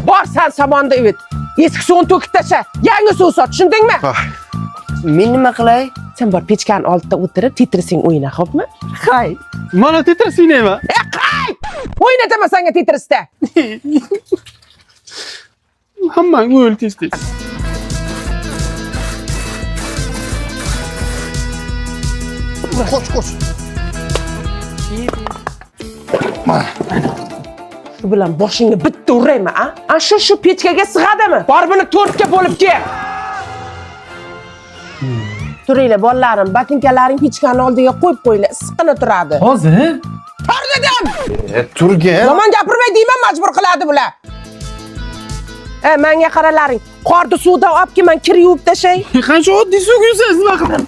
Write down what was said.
Bor sen samonda evet. Eski suvni to'kib tasha. Yangi suv sot, tushundingmi? Men nima qilay? Sen bor pechkani oldida o'tirib, titrising o'yna, xo'pmi? Hay. Mana Tetris o'ynayman. Qay! O'ynataman senga titrisda. Hammang o'l tez-tez. Qoch. Shu bilan boshingni bitta uraymi, a? Shu pechkaga sig'adimi? Bor buni 4 ga bo'lib kel. Turinglar, bolalarim, botinkalaring pechkani oldiga qo'yib qo'yinglar, issiqqina turadi. Hozir? Tur dedim. Turgin. Yomon gapirmay deyman, majbur qiladi bular. Menga qaralaring. Qorni suvdan olib kelman, kir yuvib tashay. Qancha oddiy suv quysangiz nima qiladi?